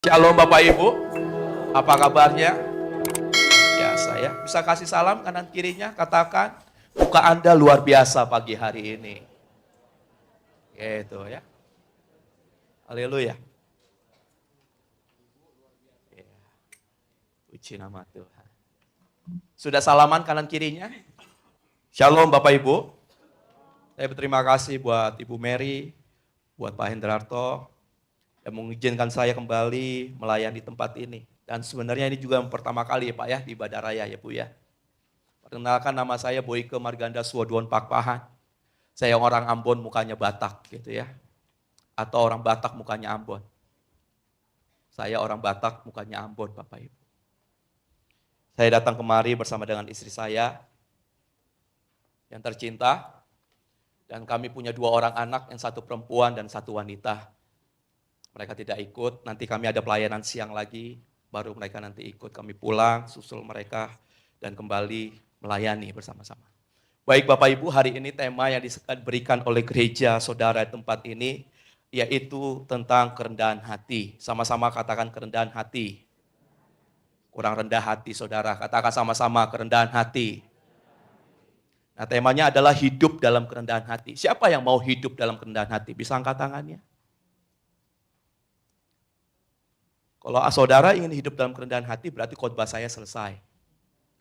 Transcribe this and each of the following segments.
Shalom Bapak Ibu, apa kabarnya? Ya saya bisa kasih salam kanan kirinya, katakan muka Anda luar biasa pagi hari ini. Gitu ya. Haleluya. Ya, puji nama Tuhan. Sudah salaman kanan kirinya? Shalom Bapak Ibu. Saya berterima kasih buat Ibu Mary, buat Pak Hendrarto, yang mengizinkan saya kembali melayani tempat ini. Dan sebenarnya ini juga yang pertama kali ya Pak ya, di Ibadah Raya ya Bu ya. Perkenalkan, nama saya Boyke Marganda Suwoduon Pakpahan. Saya orang Ambon mukanya Batak gitu ya. Atau orang Batak mukanya Ambon. Saya orang Batak mukanya Ambon Bapak Ibu. Saya datang kemari bersama dengan istri saya yang tercinta. Dan kami punya 2 orang anak, yang satu perempuan dan satu wanita. Mereka tidak ikut, nanti kami ada pelayanan siang lagi, baru mereka nanti ikut. Kami pulang, susul mereka, dan kembali melayani bersama-sama. Baik Bapak Ibu, hari ini tema yang diberikan oleh gereja saudara di tempat ini, yaitu tentang kerendahan hati. Sama-sama katakan kerendahan hati. Kurang rendah hati saudara, katakan sama-sama kerendahan hati. Nah temanya adalah hidup dalam kerendahan hati. Siapa yang mau hidup dalam kerendahan hati? Bisa angkat tangannya? Kalau saudara ingin hidup dalam kerendahan hati, berarti khotbah saya selesai.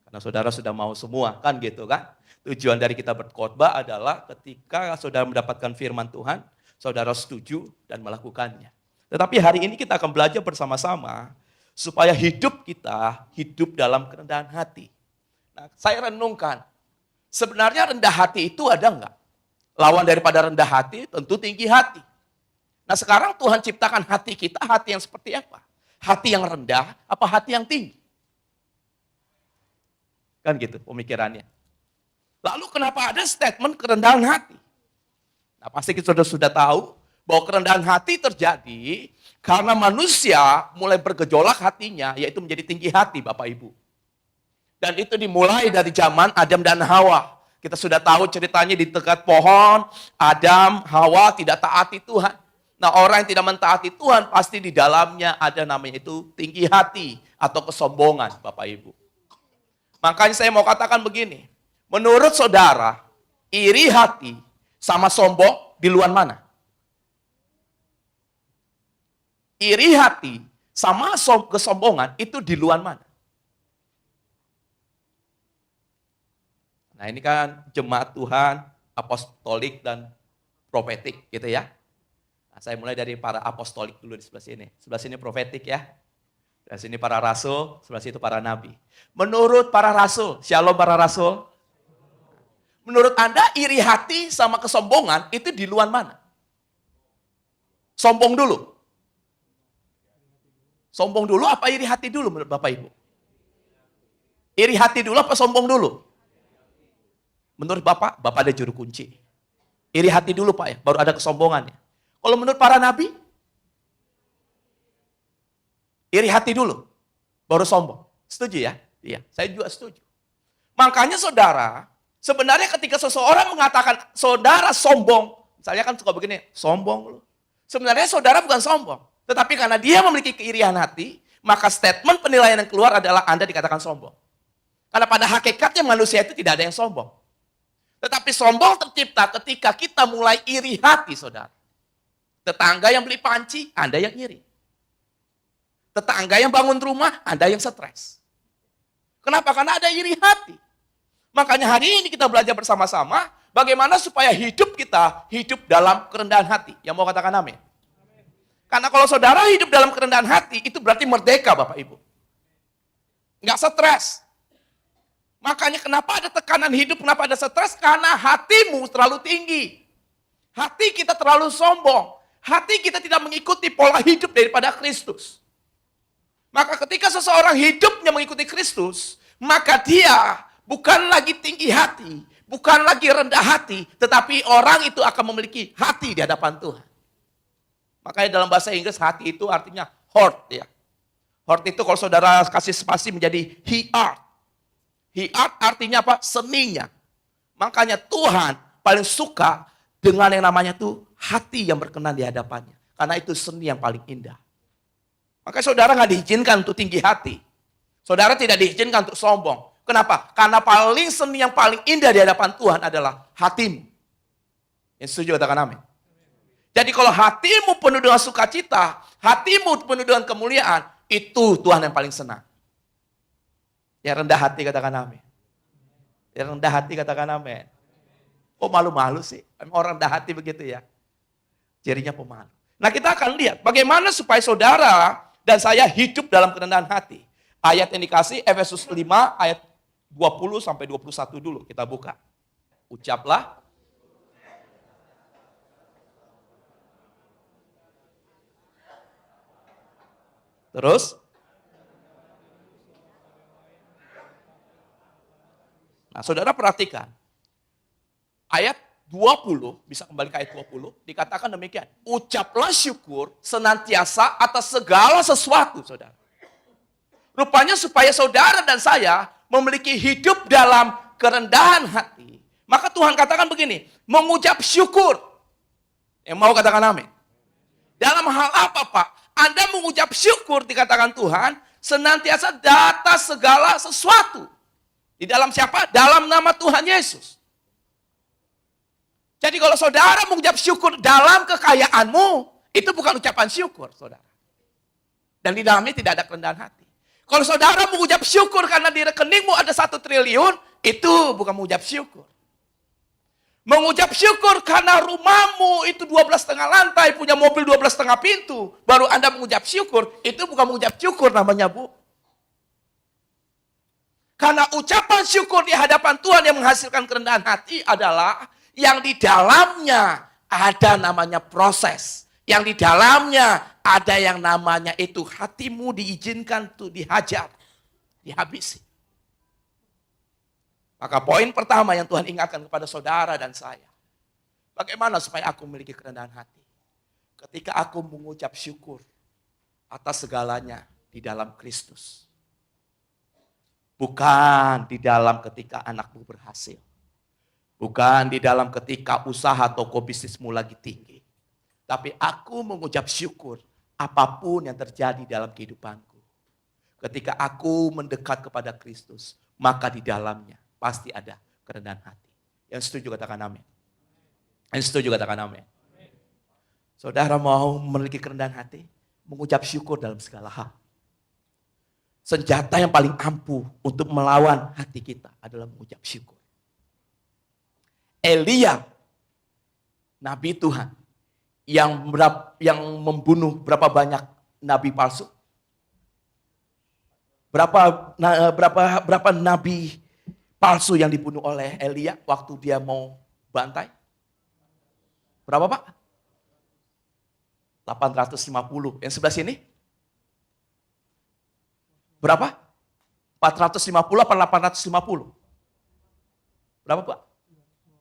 Karena saudara sudah mau semua, kan gitu kan? Tujuan dari kita berkhotbah adalah ketika saudara mendapatkan firman Tuhan, saudara setuju dan melakukannya. Tetapi hari ini kita akan belajar bersama-sama, supaya hidup kita hidup dalam kerendahan hati. Nah, saya renungkan, sebenarnya rendah hati itu ada enggak? Lawan daripada rendah hati tentu tinggi hati. Nah sekarang Tuhan ciptakan hati kita, hati yang seperti apa? Hati yang rendah, apa hati yang tinggi? Kan gitu pemikirannya. Lalu kenapa ada statement kerendahan hati? Nah pasti kita sudah tahu bahwa kerendahan hati terjadi karena manusia mulai bergejolak hatinya, yaitu menjadi tinggi hati Bapak Ibu. Dan itu dimulai dari zaman Adam dan Hawa. Kita sudah tahu ceritanya di dekat pohon, Adam, Hawa tidak taati Tuhan. Nah orang yang tidak mentaati Tuhan pasti di dalamnya ada namanya itu tinggi hati atau kesombongan Bapak Ibu. Makanya saya mau katakan begini, menurut saudara iri hati sama sombong di luar mana? Iri hati sama kesombongan itu di luar mana? Nah ini kan jemaat Tuhan, apostolik dan profetik gitu ya. Saya mulai dari para apostolik dulu di sebelah sini. Sebelah sini profetik ya. Sebelah sini para rasul, sebelah situ para nabi. Menurut para rasul, shalom para rasul. Menurut Anda iri hati sama kesombongan itu di luar mana? Sombong dulu. Sombong dulu apa iri hati dulu menurut Bapak Ibu? Iri hati dulu apa sombong dulu? Menurut Bapak, Bapak ada juru kunci. Iri hati dulu Pak ya, baru ada kesombongannya. Kalau menurut para nabi, iri hati dulu, baru sombong. Setuju ya? Iya, saya juga setuju. Makanya saudara, sebenarnya ketika seseorang mengatakan saudara sombong, misalnya kan suka begini, sombong lu. Sebenarnya saudara bukan sombong, tetapi karena dia memiliki keirian hati, maka statement penilaian yang keluar adalah Anda dikatakan sombong. Karena pada hakikatnya manusia itu tidak ada yang sombong. Tetapi sombong tercipta ketika kita mulai iri hati, saudara. Tetangga yang beli panci, Anda yang iri. Tetangga yang bangun rumah, Anda yang stres. Kenapa? Karena ada iri hati. Makanya hari ini kita belajar bersama-sama bagaimana supaya hidup kita hidup dalam kerendahan hati. Yang mau katakan amin? Karena kalau saudara hidup dalam kerendahan hati, itu berarti merdeka Bapak Ibu. Nggak stres. Makanya kenapa ada tekanan hidup, kenapa ada stres? Karena hatimu terlalu tinggi. Hati kita terlalu sombong. Hati kita tidak mengikuti pola hidup daripada Kristus. Maka ketika seseorang hidupnya mengikuti Kristus, maka dia bukan lagi tinggi hati, bukan lagi rendah hati, tetapi orang itu akan memiliki hati di hadapan Tuhan. Makanya dalam bahasa Inggris hati itu artinya heart ya. Heart itu kalau saudara kasih spasi menjadi heart. Heart artinya apa? Seninya. Makanya Tuhan paling suka dengan yang namanya tuh hati yang berkenan di hadapannya. Karena itu seni yang paling indah. Maka saudara nggak diizinkan untuk tinggi hati. Saudara tidak diizinkan untuk sombong. Kenapa? Karena paling seni yang paling indah di hadapan Tuhan adalah hatimu. Yang setuju katakan amin. Jadi kalau hatimu penuh dengan sukacita, hatimu penuh dengan kemuliaan, itu Tuhan yang paling senang. Yang rendah hati katakan amin. Yang rendah hati katakan amin. Oh malu-malu sih. Orang rendah hati begitu ya. Cirinya pemalu. Nah kita akan lihat bagaimana supaya saudara dan saya hidup dalam kerendahan hati. Ayat yang dikasih Efesus 5 ayat 20 sampai 21 dulu kita buka. Ucaplah. Terus. Nah saudara perhatikan. Ayat 20, bisa kembali ke ayat 20, dikatakan demikian. Ucaplah syukur senantiasa atas segala sesuatu, saudara. Rupanya supaya saudara dan saya memiliki hidup dalam kerendahan hati. Maka Tuhan katakan begini, mengucap syukur. Yang mau katakan amin. Dalam hal apa Pak? Anda mengucap syukur dikatakan Tuhan, senantiasa di atas segala sesuatu. Di dalam siapa? Dalam nama Tuhan Yesus. Jadi kalau saudara mengucap syukur dalam kekayaanmu, itu bukan ucapan syukur, saudara. Dan di dalamnya tidak ada kerendahan hati. Kalau saudara mengucap syukur karena di rekeningmu ada 1 triliun, itu bukan mengucap syukur. Mengucap syukur karena rumahmu itu 12,5 lantai, punya mobil 12,5 pintu, baru Anda mengucap syukur, itu bukan mengucap syukur namanya, Bu. Karena ucapan syukur di hadapan Tuhan yang menghasilkan kerendahan hati adalah yang di dalamnya ada namanya proses. Yang di dalamnya ada yang namanya itu hatimu diizinkan untuk dihajar, dihabisi. Maka poin pertama yang Tuhan ingatkan kepada saudara dan saya. Bagaimana supaya aku memiliki kerendahan hati? Ketika aku mengucap syukur atas segalanya di dalam Kristus. Bukan di dalam ketika anakmu berhasil. Bukan di dalam ketika usaha toko bisnismu lagi tinggi. Tapi aku mengucap syukur apapun yang terjadi dalam kehidupanku. Ketika aku mendekat kepada Kristus, maka di dalamnya pasti ada kerendahan hati. Yang setuju katakan amin. Yang setuju katakan amin. Saudara mau memiliki kerendahan hati? Mengucap syukur dalam segala hal. Senjata yang paling ampuh untuk melawan hati kita adalah mengucap syukur. Elia, nabi Tuhan, yang membunuh berapa banyak nabi palsu? Berapa nabi palsu yang dibunuh oleh Elia waktu dia mau bantai? Berapa Pak? 850. Yang sebelah sini? Berapa? 450 apa 850? Berapa Pak?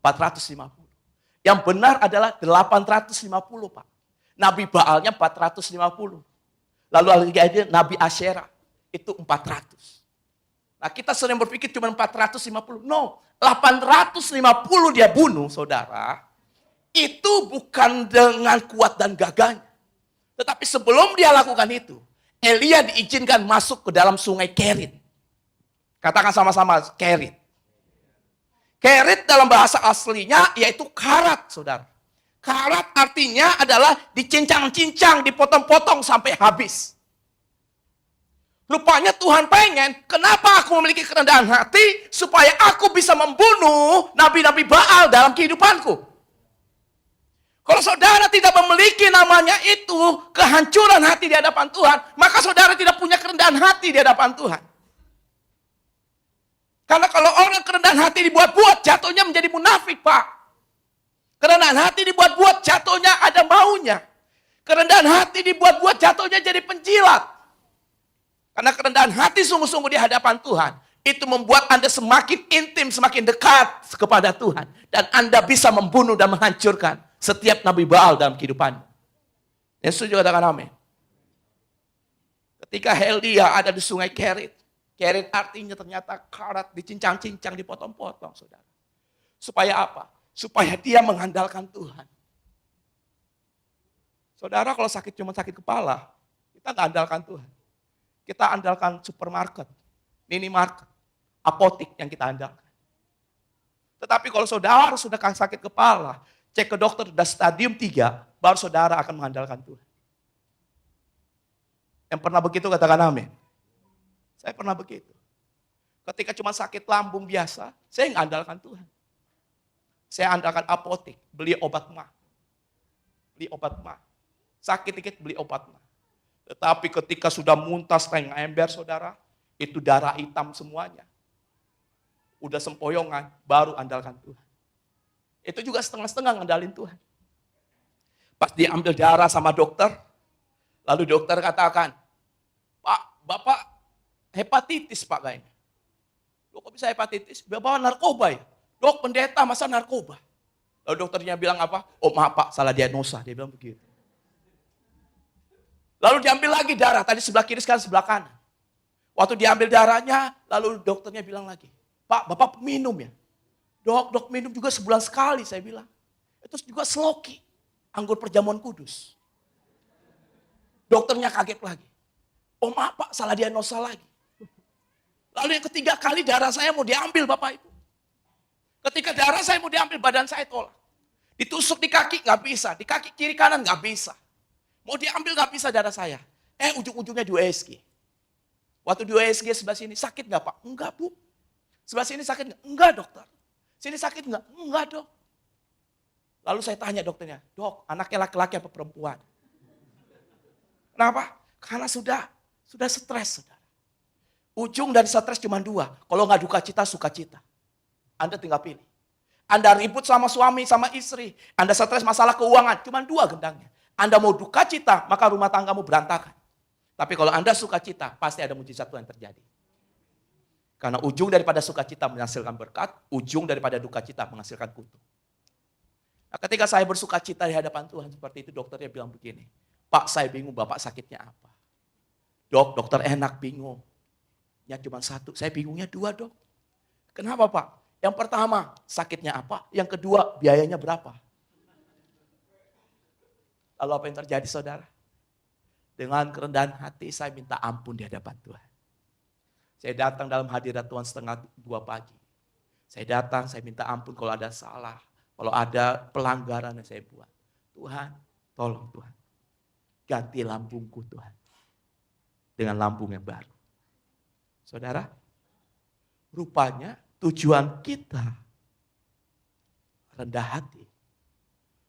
450. Yang benar adalah 850 Pak. Nabi Baalnya 450. Lalu ada Nabi Asyera itu 400. Nah kita sering berpikir cuma 450. No, 850 dia bunuh saudara. Itu bukan dengan kuat dan gagahnya. Tetapi sebelum dia lakukan itu, Elia diizinkan masuk ke dalam sungai Kerit. Katakan sama-sama Kerit. Kerit dalam bahasa aslinya yaitu karat, saudara. Karat artinya adalah dicincang-cincang, dipotong-potong sampai habis. Rupanya Tuhan pengen, kenapa aku memiliki kerendahan hati? Supaya aku bisa membunuh nabi-nabi Baal dalam kehidupanku. Kalau saudara tidak memiliki namanya itu, kehancuran hati di hadapan Tuhan, maka saudara tidak punya kerendahan hati di hadapan Tuhan. Karena kalau orang kerendahan hati dibuat-buat, jatuhnya menjadi munafik, Pak. Kerendahan hati dibuat-buat, jatuhnya ada maunya. Kerendahan hati dibuat-buat, jatuhnya jadi penjilat. Karena kerendahan hati sungguh-sungguh di hadapan Tuhan, itu membuat Anda semakin intim, semakin dekat kepada Tuhan. Dan Anda bisa membunuh dan menghancurkan setiap Nabi Baal dalam kehidupan. Yang setuju katakan amin. Ketika Elia ada di sungai Kerit, Kerit artinya ternyata karat, dicincang-cincang, dipotong-potong, saudara. Supaya apa? Supaya dia mengandalkan Tuhan. Saudara kalau sakit cuma sakit kepala, kita Kita nggak andalkan Tuhan. Kita andalkan supermarket, minimarket, apotik yang kita andalkan. Tetapi kalau saudara sudah sakit kepala, cek ke dokter sudah stadium 3, baru saudara akan mengandalkan Tuhan. Yang pernah begitu katakan amin. Saya pernah begitu. Ketika cuma sakit lambung biasa, saya nggak andalkan Tuhan. Saya andalkan apotik, beli obat mah. Beli obat mah. Sakit dikit beli obat mah. Tetapi ketika sudah muntah setengah ember saudara, itu darah hitam semuanya. Udah sempoyongan, baru andalkan Tuhan. Itu juga setengah-setengah ngandalin Tuhan. Pas diambil darah sama dokter, lalu dokter katakan, Pak, Bapak hepatitis Pak kayaknya. Loh kok bisa hepatitis? Bapak narkoba ya? Dok, pendeta masa narkoba? Lalu dokternya bilang apa? Oh maaf Pak, salah diagnosa. Dia bilang begitu. Lalu diambil lagi darah, tadi sebelah kiri sekarang sebelah kanan. Waktu diambil darahnya, lalu dokternya bilang lagi, Pak, Bapak minum ya? Dok minum juga sebulan sekali, saya bilang. Itu juga Sloki, anggur perjamuan kudus. Dokternya kaget lagi. Oh maaf Pak, salah diagnosa lagi. Lalu yang ketiga kali darah saya mau diambil Bapak Ibu. Ketika darah saya mau diambil, badan saya tolak. Ditusuk di kaki nggak bisa, di kaki kiri kanan nggak bisa. Mau diambil nggak bisa darah saya. Ujung-ujungnya di USG. Waktu di USG sebelah sini, sakit nggak Pak? Enggak Bu. Sebelah sini sakit nggak? Enggak dokter. Sini sakit nggak? Enggak dok. Lalu saya tanya dokternya, dok anaknya laki-laki apa perempuan? Kenapa? Karena sudah stres saudara. Ujung dari stres cuma 2. Kalau nggak duka cita, sukacita. Anda tinggal pilih. Anda ribut sama suami, sama istri. Anda stres masalah keuangan, cuma 2 gendangnya. Anda mau duka cita, maka rumah tanggamu berantakan. Tapi kalau Anda suka cita, pasti ada mujizat Tuhan terjadi. Karena ujung daripada sukacita menghasilkan berkat, ujung daripada duka cita menghasilkan kutuk. Nah, ketika saya bersuka cita di hadapan Tuhan seperti itu, dokternya bilang begini, Pak saya bingung Bapak sakitnya apa? Dok, dokter enak bingung. Ya cuma 1, saya bingungnya 2 dok. Kenapa Pak? Yang pertama, sakitnya apa? Yang kedua, biayanya berapa? Lalu apa yang terjadi saudara? Dengan kerendahan hati saya minta ampun di hadapan Tuhan. Saya datang dalam hadirat Tuhan 1:30 pagi. Saya datang, saya minta ampun kalau ada salah. Kalau ada pelanggaran yang saya buat. Tuhan, tolong Tuhan. Ganti lambungku Tuhan. Dengan lambung yang baru. Saudara, rupanya tujuan kita rendah hati.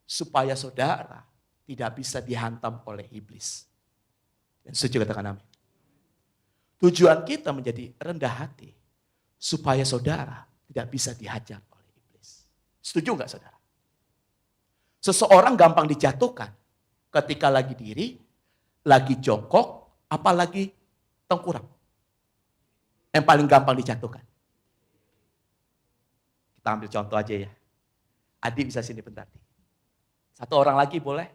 Supaya saudara tidak bisa dihantam oleh iblis. Dan setuju katakan amin. Tujuan kita menjadi rendah hati. Supaya saudara tidak bisa dihajar oleh iblis. Setuju nggak saudara? Seseorang gampang dijatuhkan ketika lagi diri, lagi jongkok, apalagi tengkurap. Yang paling gampang dijatuhkan. Kita ambil contoh aja ya. Adi bisa sini bentar. 1 orang lagi boleh?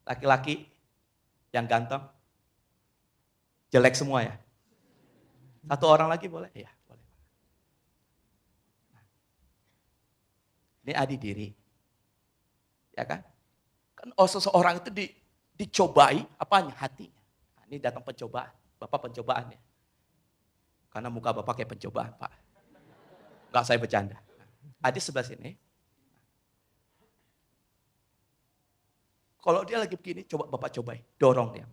Laki-laki yang ganteng. Jelek semua ya. 1 orang lagi boleh? Iya, boleh. Ini Adi diri. Ya kan? Kan seseorang itu dicobai apanya? Hatinya. Nah, ini datang pencobaan. Bapak pencobaan ya. Karena muka Bapak kayak pencobaan, Pak. Enggak saya bercanda. Adi sebelah sini. Kalau dia lagi begini, coba Bapak cobain. Dorong dia.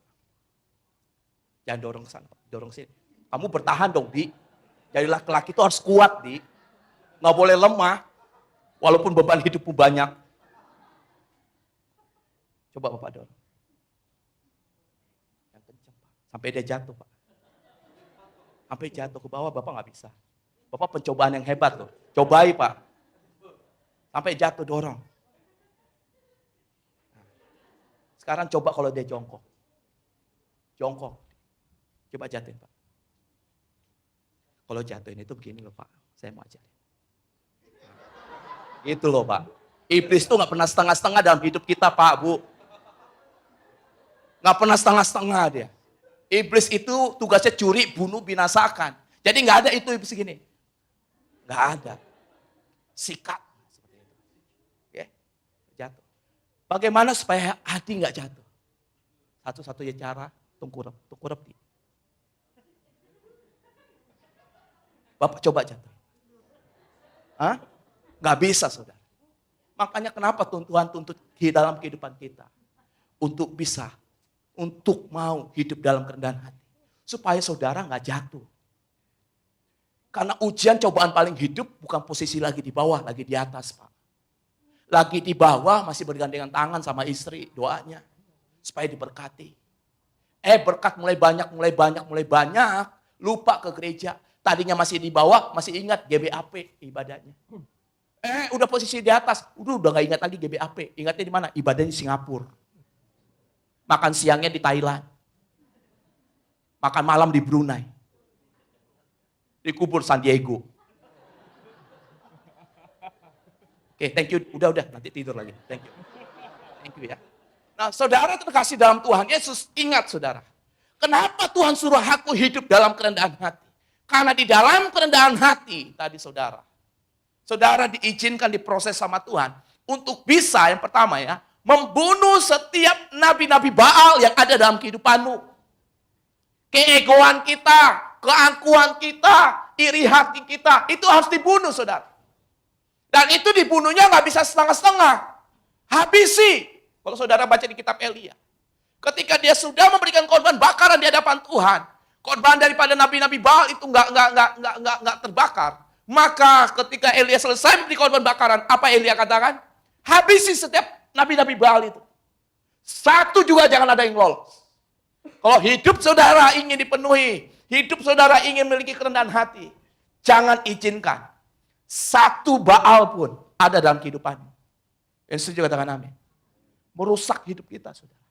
Jangan dorong ke sana, dorong sini. Kamu bertahan dong, Di. Jadi laki-laki itu harus kuat, Di. Nggak boleh lemah. Walaupun beban hidupmu banyak. Coba Bapak dorong. Yang kencang, Pak. Sampai dia jatuh, Pak. Sampai jatuh ke bawah, Bapak nggak bisa. Bapak pencobaan yang hebat loh. Cobai, Pak. Sampai jatuh, dorong. Sekarang coba kalau dia jongkok. Jongkok. Coba jatuhin Pak. Kalau jatuhin itu begini loh Pak. Saya mau ajarin. Itu loh Pak. Iblis tuh gak pernah setengah-setengah dalam hidup kita Pak, Bu. Gak pernah setengah-setengah dia. Iblis itu tugasnya curi, bunuh, binasakan. Jadi gak ada itu iblis segini. Gak ada. Sikat. Seperti itu. Oke. Jatuh. Bagaimana supaya hati gak jatuh? Satu-satunya cara, tengkurap. Bapak coba jatuh. Hah? Nggak bisa, saudara. Makanya kenapa Tuhan tuntut dalam kehidupan kita. Untuk mau hidup dalam kerendahan hati. Supaya saudara nggak jatuh. Karena ujian cobaan paling hidup bukan posisi lagi di bawah, lagi di atas, Pak. Lagi di bawah masih bergandengan tangan sama istri, doanya. Supaya diberkati. Berkat mulai banyak, lupa ke gereja. Tadinya masih di bawah, masih ingat GBAP ibadahnya. Udah posisi di atas, udah gak ingat lagi GBAP. Ingatnya di mana? Ibadahnya di Singapura. Makan siangnya di Thailand. Makan malam di Brunei. Dikubur San Diego. Oke, thank you. Udah, nanti tidur lagi. Thank you ya. Nah, saudara terkasih dalam Tuhan Yesus, ingat saudara. Kenapa Tuhan suruh aku hidup dalam kerendahan hati? Karena di dalam kerendahan hati, tadi saudara diizinkan diproses sama Tuhan. Untuk bisa, yang pertama ya, membunuh setiap nabi-nabi Baal yang ada dalam kehidupanmu. Keegoan kita, keangkuhan kita, iri hati kita, itu harus dibunuh, saudara. Dan itu dibunuhnya nggak bisa setengah-setengah. Habisi. Kalau saudara baca di kitab Elia. Ketika dia sudah memberikan korban bakaran di hadapan Tuhan, korban daripada nabi-nabi Baal itu nggak terbakar. Maka ketika Elia selesai memberi korban bakaran, apa Elia katakan? Habisi setiap nabi-nabi Baal itu. Satu juga jangan ada yang lolos. Kalau hidup saudara ingin dipenuhi, hidup saudara ingin memiliki kerendahan hati, jangan izinkan satu Baal pun ada dalam kehidupanmu. Yang setuju katakan amin. Merusak hidup kita, saudara.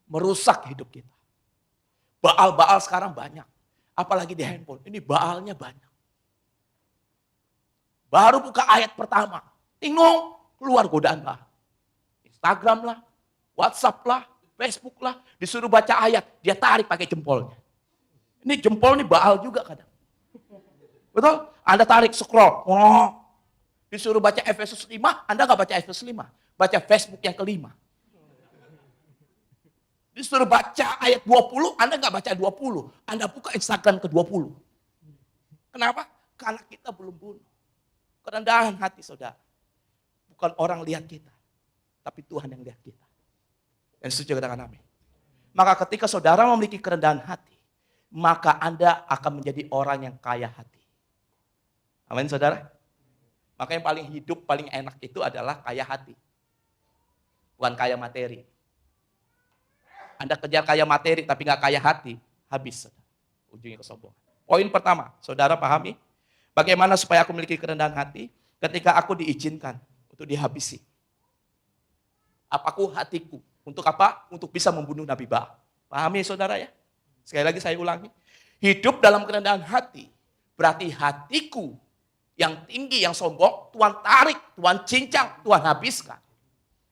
Merusak hidup kita. Baal-baal sekarang banyak. Apalagi di handphone. Ini Baalnya banyak. Baru buka ayat pertama. Tinggung, keluar godaan Baal. Instagram lah, WhatsApp lah, Facebook lah. Disuruh baca ayat, dia tarik pakai jempolnya. Ini jempol nih Baal juga kadang. Betul? Anda tarik, scroll. Oh. Disuruh baca Efesus 5, Anda nggak baca Efesus 5. Baca Facebook yang kelima. Disuruh baca ayat 20, Anda nggak baca 20. Anda buka Instagram ke 20. Kenapa? Karena kita belum bunuh. Kerendahan hati saudara. Bukan orang lihat kita. Tapi Tuhan yang lihat kita. Yang setuju katakan amin. Maka ketika saudara memiliki kerendahan hati, maka Anda akan menjadi orang yang kaya hati. Amin saudara. Maka yang paling hidup, paling enak itu adalah kaya hati. Bukan kaya materi. Anda kejar kaya materi tapi nggak kaya hati, habis. Saudara. Ujungnya kesombongan. Poin pertama, saudara pahami. Bagaimana supaya aku memiliki kerendahan hati ketika aku diizinkan untuk dihabisi. Apaku hatiku. Untuk apa? Untuk bisa membunuh Nabi Baal. Pahami saudara ya? Sekali lagi saya ulangi. Hidup dalam kerendahan hati. Berarti hatiku yang tinggi, yang sombong, Tuhan tarik, Tuhan cincang, Tuhan habiskan.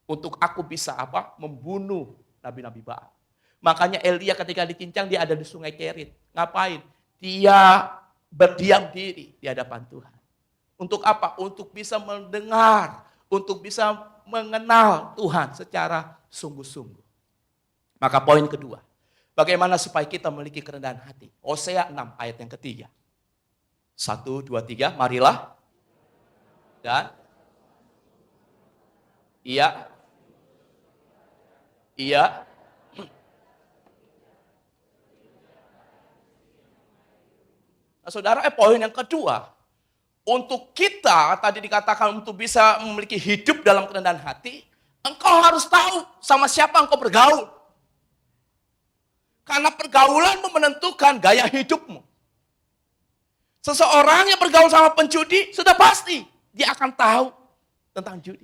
Untuk aku bisa apa? Membunuh nabi-nabi Baal. Makanya Elia ketika dicincang, dia ada di sungai Kerit. Ngapain? Dia berdiam diri di hadapan Tuhan. Untuk apa? Untuk bisa mendengar, untuk bisa mengenal Tuhan secara sungguh-sungguh. Maka poin kedua, bagaimana supaya kita memiliki kerendahan hati? Hosea 6 ayat yang ketiga. 1, 2, 3, marilah. Dan iya. Nah, saudara, poin yang kedua. Untuk kita, tadi dikatakan untuk bisa memiliki hidup dalam kerendahan hati, engkau harus tahu sama siapa engkau bergaul. Karena pergaulanmu menentukan gaya hidupmu. Seseorang yang bergaul sama penjudi, sudah pasti dia akan tahu tentang judi.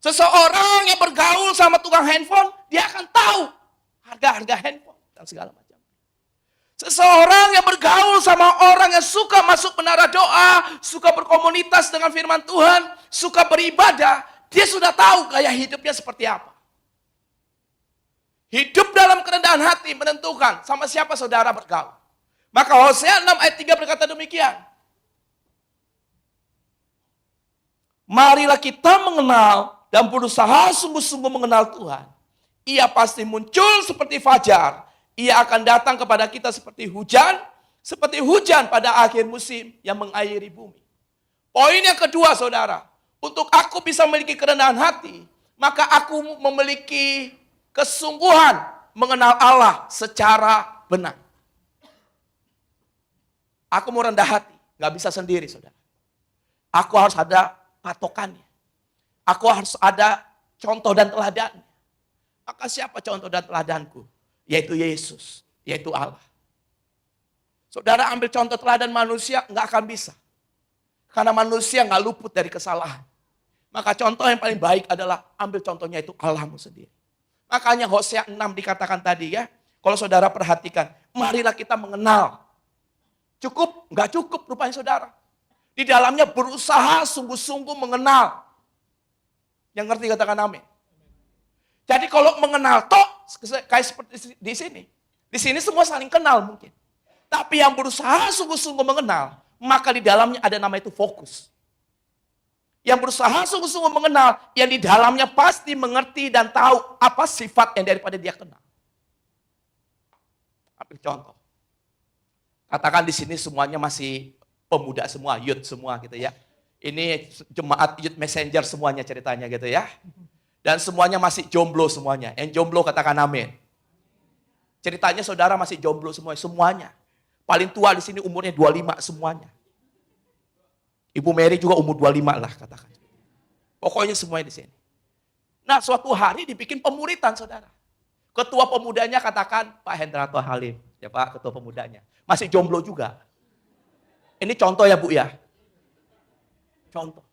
Seseorang yang bergaul sama tukang handphone, dia akan tahu harga-harga handphone dan segala macam. Seseorang yang bergaul sama orang yang suka masuk menara doa, suka berkomunitas dengan firman Tuhan, suka beribadah, dia sudah tahu gaya hidupnya seperti apa. Hidup dalam kerendahan hati menentukan sama siapa saudara bergaul. Maka Hosea 6 ayat 3 berkata demikian. Marilah kita mengenal dan berusaha sungguh-sungguh mengenal Tuhan. Ia pasti muncul seperti fajar. Ia akan datang kepada kita seperti hujan pada akhir musim yang mengairi bumi. Poin yang kedua, saudara, untuk aku bisa memiliki kerendahan hati, maka aku memiliki kesungguhan mengenal Allah secara benar. Aku mau rendah hati, gak bisa sendiri, saudara. Aku harus ada patokannya. Aku harus ada contoh dan teladannya. Maka siapa contoh dan teladanku? Yaitu Yesus, yaitu Allah. Saudara ambil contoh teladan manusia, nggak akan bisa. Karena manusia nggak luput dari kesalahan. Maka contoh yang paling baik adalah ambil contohnya itu Allahmu sendiri. Makanya Hosea 6 dikatakan tadi ya, kalau saudara perhatikan, marilah kita mengenal. Cukup? Nggak cukup rupanya saudara. Di dalamnya berusaha sungguh-sungguh mengenal. Yang ngerti katakan amin. Jadi kalau mengenal kayak seperti di sini. Di sini semua saling kenal mungkin. Tapi yang berusaha sungguh-sungguh mengenal, maka di dalamnya ada nama itu fokus. Yang berusaha sungguh-sungguh mengenal, yang di dalamnya pasti mengerti dan tahu apa sifat yang daripada dia kenal. Ambil contoh. Katakan di sini semuanya masih pemuda semua, youth semua gitu ya. Ini jemaat youth messenger semuanya ceritanya gitu ya. Dan semuanya masih jomblo semuanya. Yang jomblo katakan amin. Ceritanya saudara masih jomblo semuanya. Paling tua di sini umurnya 25 semuanya. Ibu Mary juga umur 25 lah katakan. Pokoknya semuanya di sini. Nah suatu hari dibikin pemuritan saudara. Ketua pemudanya katakan Pak Hendrato Halim. Ya Pak ketua pemudanya. Masih jomblo juga. Ini contoh ya Bu ya. Contoh.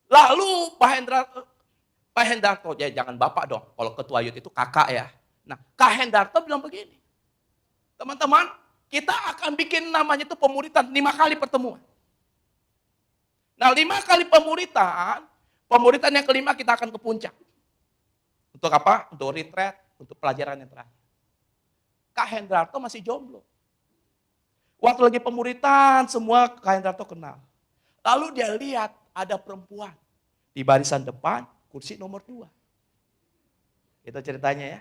Lalu Pak Hendarto, ya jangan bapak dong. Kalau ketua youth itu kakak ya. Nah, Kak Hendarto bilang begini. Teman-teman, kita akan bikin namanya itu pemuritan 5 kali pertemuan. Nah, 5 kali pemuritan yang kelima kita akan ke puncak. Untuk apa? Untuk retreat, untuk pelajaran yang terakhir. Kak Hendarto masih jomblo. Waktu lagi pemuritan, semua Kak Hendarto kenal. Lalu dia lihat ada perempuan di barisan depan, kursi nomor 2. Itu ceritanya ya.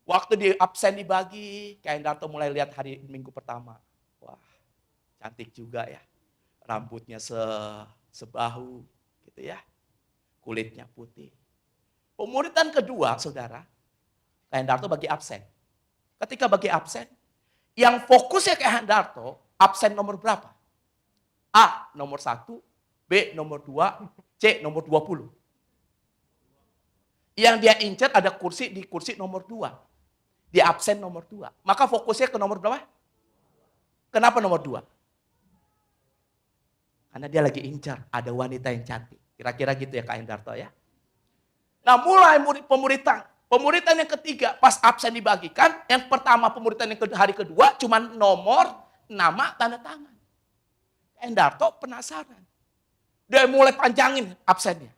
Waktu di absen dibagi, Kak Hendarto mulai lihat hari minggu pertama. Wah, cantik juga ya. Rambutnya sebahu gitu ya. Kulitnya putih. Pemuritan kedua, saudara, Kak Hendarto bagi absen. Ketika bagi absen, yang fokusnya Kak Hendarto, absen nomor berapa? A, nomor 1, B, nomor 2, C, nomor 20. Yang dia incer ada kursi di kursi nomor 2. Di absen nomor 2. Maka fokusnya ke nomor berapa? Kenapa nomor 2? Karena dia lagi incar, ada wanita yang cantik. Kira-kira gitu ya Kak Hendarto ya. Nah mulai pemuritan. Pemuritan yang ketiga, pas absen dibagikan, yang pertama pemuritan yang hari kedua, cuma nomor, nama, tanda tangan. Hendarto penasaran. Dia mulai panjangin absennya.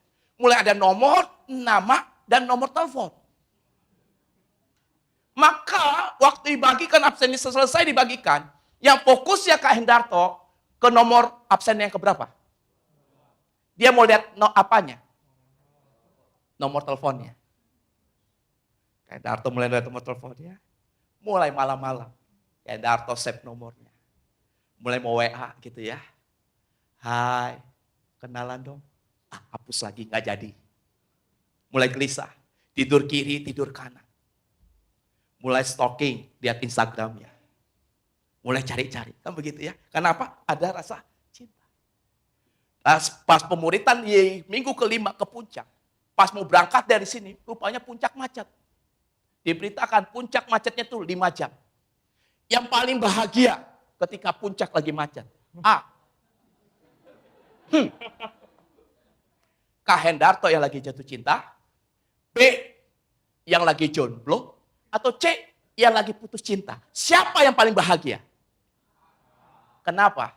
Mulai ada nomor, nama, dan nomor telepon. Maka waktu dibagikan absennya selesai dibagikan, yang fokusnya Kak Hendarto ke nomor absen yang keberapa? Dia mau lihat apanya? Nomor teleponnya. Kak Hendarto mulai lihat nomor teleponnya. Mulai malam-malam. Kak Hendarto save nomornya. Mulai mau WA gitu ya. Hai, kenalan dong. Hapus lagi, gak jadi. Mulai gelisah. Tidur kiri, tidur kanan. Mulai stalking, lihat Instagramnya. Mulai cari-cari, kan begitu ya. Kenapa? Ada rasa cinta. Pas pemuritan di minggu kelima ke puncak. Pas mau berangkat dari sini, rupanya puncak macet. Diberitakan puncak macetnya tuh 5 jam. Yang paling bahagia ketika puncak lagi macet. A. Kak Hendarto yang lagi jatuh cinta. B. Yang lagi jomblo. Atau C. Yang lagi putus cinta. Siapa yang paling bahagia? Kenapa?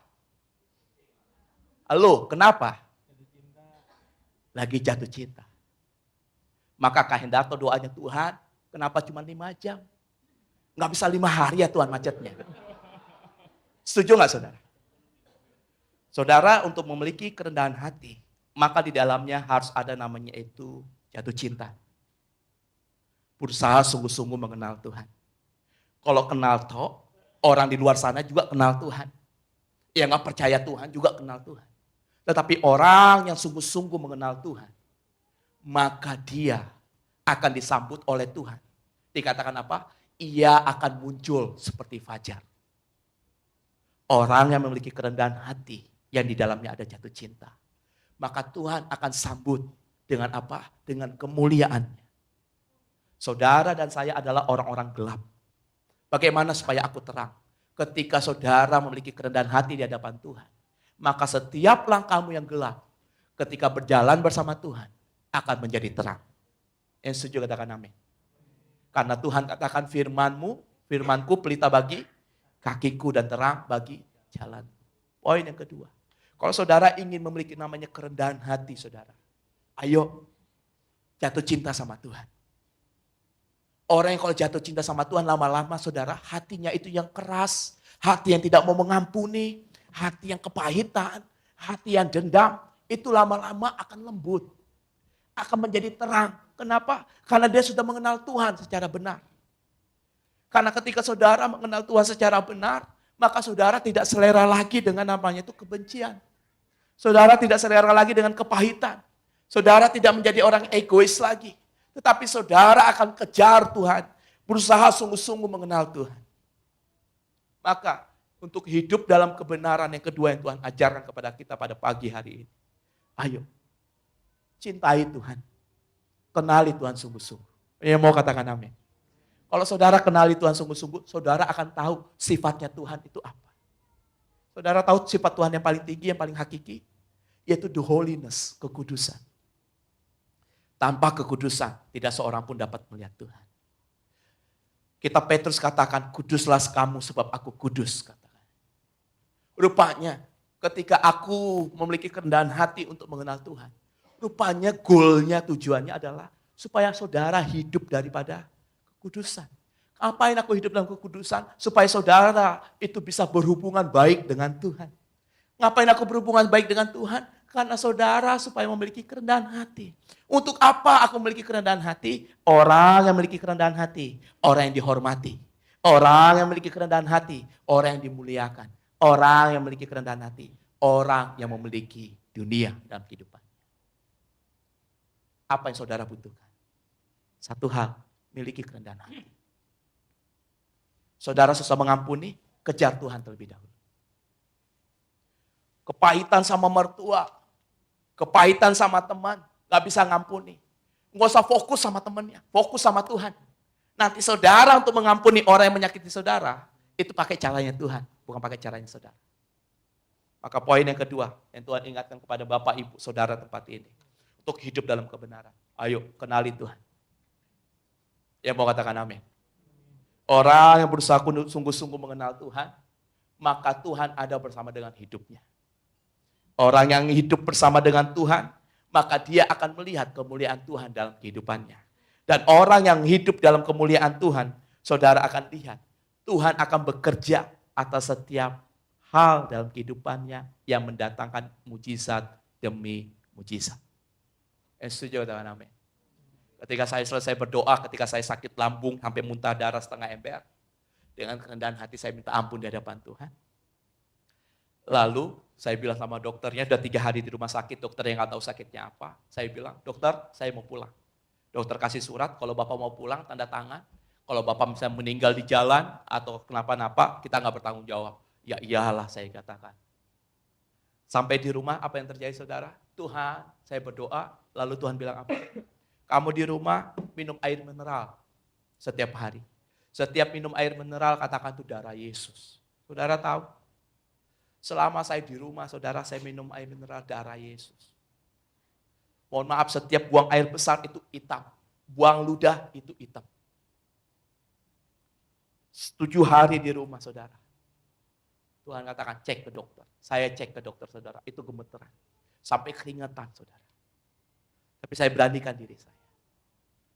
Halo, kenapa? Lagi jatuh cinta. Maka Kak Hendarto doanya Tuhan, kenapa cuma 5 jam? Nggak bisa 5 hari ya Tuhan macetnya. Setuju nggak saudara? Saudara untuk memiliki kerendahan hati, maka di dalamnya harus ada namanya itu jatuh cinta. berusaha sungguh-sungguh mengenal Tuhan. Kalau kenal toh, orang di luar sana juga kenal Tuhan. Yang nggak percaya Tuhan juga kenal Tuhan. Tetapi orang yang sungguh-sungguh mengenal Tuhan, maka dia akan disambut oleh Tuhan. Dikatakan apa? Ia akan muncul seperti fajar. Orang yang memiliki kerendahan hati, yang di dalamnya ada jatuh cinta, maka Tuhan akan sambut dengan apa? Dengan kemuliaannya. Saudara dan saya adalah orang-orang gelap. Bagaimana supaya aku terang? Ketika saudara memiliki kerendahan hati di hadapan Tuhan, maka setiap langkahmu yang gelap, ketika berjalan bersama Tuhan, akan menjadi terang. Yang setuju katakan amin. Karena Tuhan katakan firmanku pelita bagi kakiku dan terang bagi jalan. Poin yang kedua. Kalau saudara ingin memiliki namanya kerendahan hati saudara, ayo jatuh cinta sama Tuhan. Orang yang kalau jatuh cinta sama Tuhan lama-lama saudara, hatinya itu yang keras, hati yang tidak mau mengampuni, hati yang kepahitan, hati yang dendam, itu lama-lama akan lembut, akan menjadi terang. Kenapa? Karena dia sudah mengenal Tuhan secara benar. Karena ketika saudara mengenal Tuhan secara benar, maka saudara tidak selera lagi dengan namanya itu kebencian. Saudara tidak selera lagi dengan kepahitan. Saudara tidak menjadi orang egois lagi. Tetapi saudara akan kejar Tuhan, berusaha sungguh-sungguh mengenal Tuhan. Maka untuk hidup dalam kebenaran yang kedua yang Tuhan ajarkan kepada kita pada pagi hari ini. Ayo, cintai Tuhan. Kenali Tuhan sungguh-sungguh. Yang mau katakan amin. Kalau saudara kenali Tuhan sungguh-sungguh, saudara akan tahu sifatnya Tuhan itu apa. Saudara tahu sifat Tuhan yang paling tinggi, yang paling hakiki, yaitu the holiness, kekudusan. Tanpa kekudusan, tidak seorang pun dapat melihat Tuhan. Kita Petrus katakan, kuduslah kamu sebab aku kudus. Katakan. Rupanya, ketika aku memiliki kerendahan hati untuk mengenal Tuhan, rupanya goalnya, tujuannya adalah supaya saudara hidup daripada kekudusan. Ngapain aku hidup dalam kekudusan? Supaya saudara itu bisa berhubungan baik dengan Tuhan. Ngapain aku berhubungan baik dengan Tuhan? Karena saudara supaya memiliki kerendahan hati. Untuk apa aku memiliki kerendahan hati? Orang yang memiliki kerendahan hati, orang yang dihormati. Orang yang memiliki kerendahan hati, orang yang dimuliakan. Orang yang memiliki kerendahan hati, orang yang memiliki dunia dalam kehidupan. Apa yang saudara butuhkan? Satu hal, miliki kerendahan hati. Saudara susah mengampuni, kejar Tuhan terlebih dahulu. Kepahitan sama mertua, kepahitan sama teman, gak bisa ngampuni. Gak usah fokus sama temannya, fokus sama Tuhan. Nanti saudara untuk mengampuni orang yang menyakiti saudara, itu pakai caranya Tuhan, bukan pakai caranya saudara. Maka poin yang kedua, yang Tuhan ingatkan kepada Bapak, Ibu, Saudara tempat ini. Untuk hidup dalam kebenaran. Ayo, kenali Tuhan. Yang mau katakan amin. Orang yang berusaha sungguh-sungguh mengenal Tuhan, maka Tuhan ada bersama dengan hidupnya. Orang yang hidup bersama dengan Tuhan, maka dia akan melihat kemuliaan Tuhan dalam kehidupannya. Dan orang yang hidup dalam kemuliaan Tuhan, saudara akan lihat, Tuhan akan bekerja atas setiap hal dalam kehidupannya yang mendatangkan mujizat demi mujizat. Setuju katakan amin. Ketika saya selesai berdoa, ketika saya sakit lambung sampai muntah darah setengah ember, dengan kerendahan hati saya minta ampun di hadapan Tuhan. Lalu saya bilang sama dokternya, udah 3 hari di rumah sakit, dokter yang nggak tahu sakitnya apa. Saya bilang, dokter saya mau pulang. Dokter kasih surat, kalau Bapak mau pulang tanda tangan. Kalau Bapak misalnya meninggal di jalan atau kenapa-napa, kita nggak bertanggung jawab. Ya iyalah saya katakan. Sampai di rumah apa yang terjadi saudara? Tuhan, saya berdoa, lalu Tuhan bilang apa? Kamu di rumah minum air mineral setiap hari. Setiap minum air mineral katakan itu darah Yesus. Saudara tahu? Selama saya di rumah, saudara saya minum air mineral darah Yesus. Mohon maaf, setiap buang air besar itu hitam. Buang ludah itu hitam. 7 hari di rumah saudara. Tuhan katakan cek ke dokter. Saya cek ke dokter saudara, itu gemeteran. Sampai keringetan saudara. Tapi saya beranikan diri saya.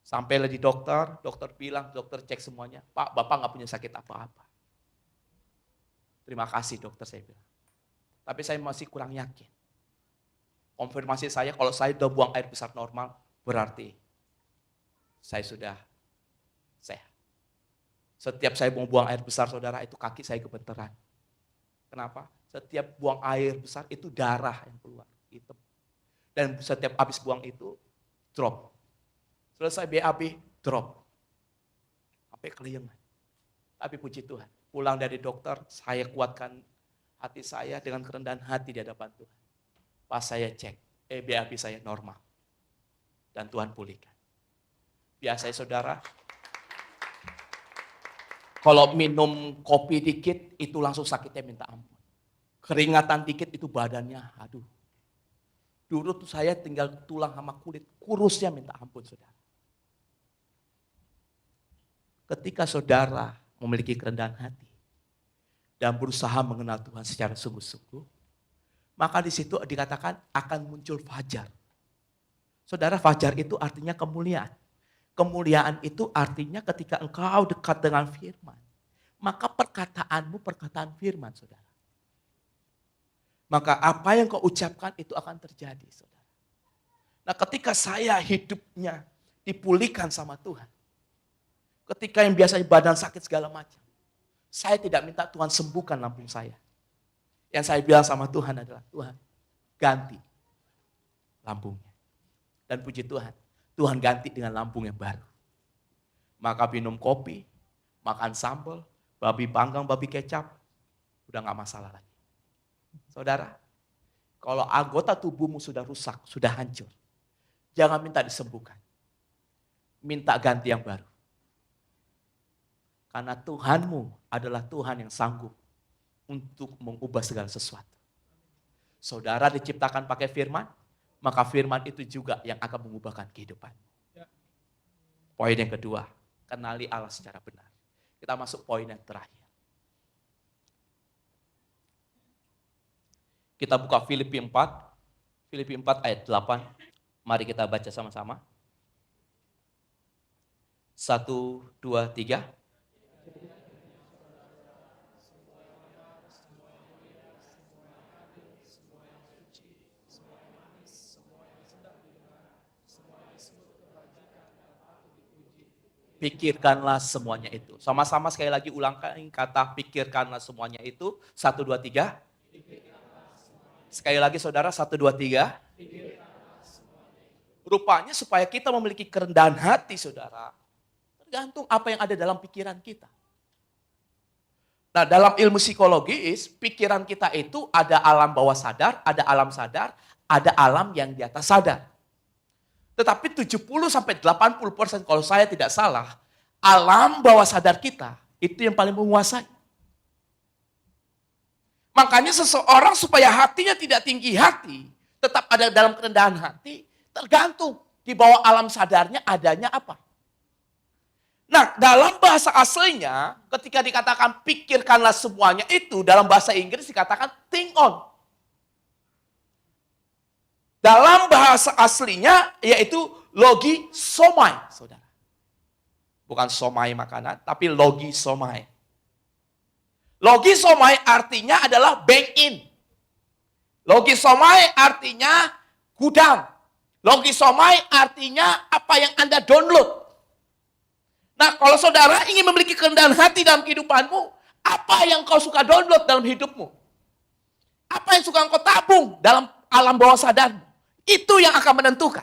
Sampailah di dokter, dokter bilang, dokter cek semuanya. Pak, Bapak nggak punya sakit apa-apa. Terima kasih dokter saya bilang. Tapi saya masih kurang yakin. Konfirmasi saya kalau saya sudah buang air besar normal, berarti saya sudah Setiap saya mau buang air besar, saudara, itu kaki saya gemeteran. Kenapa? Setiap buang air besar itu darah yang keluar, hitam. Dan setiap habis buang itu, drop. Selesai BAB, drop. Sampai keliengan. Tapi puji Tuhan, pulang dari dokter, saya kuatkan hati saya dengan kerendahan hati di hadapan Tuhan. Pas saya cek, BAB saya normal. Dan Tuhan pulihkan. Biasanya saudara, kalau minum kopi dikit, itu langsung sakitnya minta ampun. Keringatan dikit itu badannya, aduh. Dulu tuh saya tinggal tulang sama kulit, kurusnya minta ampun saudara. Ketika saudara memiliki kerendahan hati dan berusaha mengenal Tuhan secara sungguh-sungguh, maka di situ dikatakan akan muncul fajar. Saudara, fajar itu artinya kemuliaan. Kemuliaan itu artinya ketika engkau dekat dengan firman, maka perkataanmu perkataan firman, saudara. Maka apa yang kau ucapkan itu akan terjadi, saudara. Nah, ketika saya hidupnya dipulihkan sama Tuhan, ketika yang biasanya badan sakit segala macam, saya tidak minta Tuhan sembuhkan lambung saya. Yang saya bilang sama Tuhan adalah, Tuhan, ganti lambungnya. Dan puji Tuhan, Tuhan ganti dengan lambung yang baru. Maka minum kopi, makan sambal, babi panggang, babi kecap, udah gak masalah lagi. Saudara, kalau anggota tubuhmu sudah rusak, sudah hancur, jangan minta disembuhkan. Minta ganti yang baru. Karena Tuhanmu adalah Tuhan yang sanggup untuk mengubah segala sesuatu. Saudara diciptakan pakai firman, maka firman itu juga yang akan mengubahkan kehidupan. Poin yang kedua, kenali Allah secara benar. Kita masuk poin yang terakhir. Kita buka Filipi 4, Filipi 4 ayat 8. Mari kita baca sama-sama. 1, 2, 3. Pikirkanlah semuanya itu. Sama-sama sekali lagi ulangkan kata pikirkanlah semuanya itu. 1, 2, 3. Sekali lagi saudara, 1, 2, 3. Rupanya supaya kita memiliki kerendahan hati saudara, tergantung apa yang ada dalam pikiran kita. Nah, dalam ilmu psikologis, pikiran kita itu ada alam bawah sadar, ada alam sadar, ada alam yang di atas sadar. Tetapi 70-80% kalau saya tidak salah, alam bawah sadar kita itu yang paling menguasai. Makanya seseorang supaya hatinya tidak tinggi hati, tetap ada dalam kerendahan hati, tergantung di bawah alam sadarnya adanya apa. Nah, dalam bahasa aslinya, ketika dikatakan pikirkanlah semuanya itu, dalam bahasa Inggris dikatakan think on. Dalam bahasa aslinya yaitu logisomai, saudara. Bukan somai makanan, tapi logisomai. Logisomai artinya adalah bank in. Logisomai artinya gudang. Logisomai artinya apa yang Anda download. Nah, kalau saudara ingin memiliki kerendahan hati dalam kehidupanmu, apa yang kau suka download dalam hidupmu? Apa yang suka engkau tabung dalam alam bawah sadarmu? Itu yang akan menentukan.